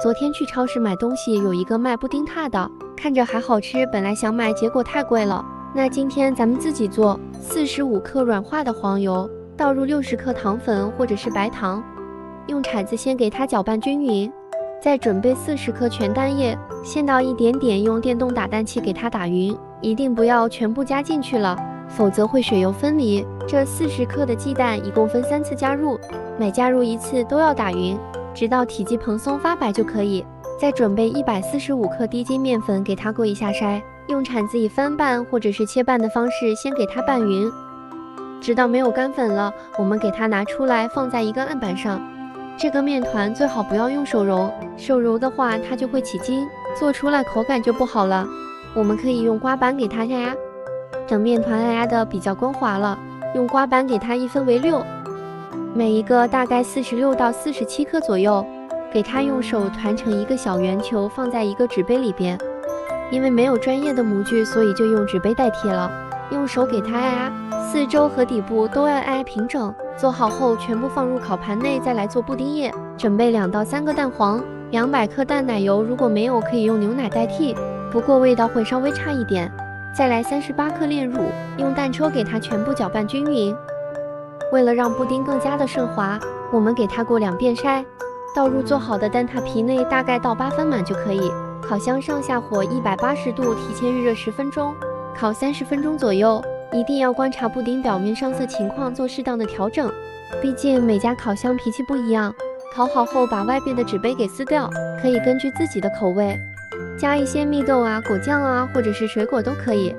昨天去超市买东西，有一个卖布丁塔的，看着还好吃，本来想买，结果太贵了。那今天咱们自己做，45克软化的黄油，倒入60克糖粉或者是白糖，用铲子先给它搅拌均匀，再准备40克全蛋液，先倒一点点，用电动打蛋器给它打匀，一定不要全部加进去了，否则会血油分离。这40克的鸡蛋一共分3次加入，每加入1次都要打匀，直到体积蓬松发白就可以。再准备145克低筋面粉，给它过一下筛，用铲子以翻拌或者是切拌的方式先给它拌匀，直到没有干粉了，我们给它拿出来放在一个案板上。这个面团最好不要用手揉，手揉的话它就会起筋，做出来口感就不好了。我们可以用刮板给它压压，等面团压的比较光滑了，用刮板给它1分为6，每一个大概46到47克左右，给它用手团成一个小圆球，放在一个纸杯里边。因为没有专业的模具，所以就用纸杯代替了。用手给它压，四周和底部都要压平整。做好后全部放入烤盘内，再来做布丁液。准备2到3个蛋黄，200克淡奶油，如果没有可以用牛奶代替，不过味道会稍微差一点。再来38克炼乳，用蛋抽给它全部搅拌均匀。为了让布丁更加的顺滑，我们给它过2遍筛，倒入做好的蛋挞皮内，大概倒8分满就可以。烤箱上下火180度，提前预热10分钟，烤30分钟左右。一定要观察布丁表面上色情况，做适当的调整。毕竟每家烤箱脾气不一样。烤好后把外边的纸杯给撕掉，可以根据自己的口味加一些蜜豆啊、果酱啊，或者是水果都可以。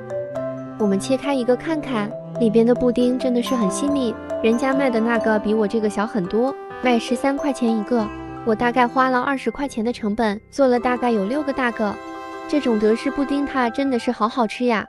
我们切开一个看看，里边的布丁真的是很细腻，人家卖的那个比我这个小很多，卖13块钱一个。我大概花了20块钱的成本，做了大概有6个大个。这种德式布丁塔真的是好好吃呀！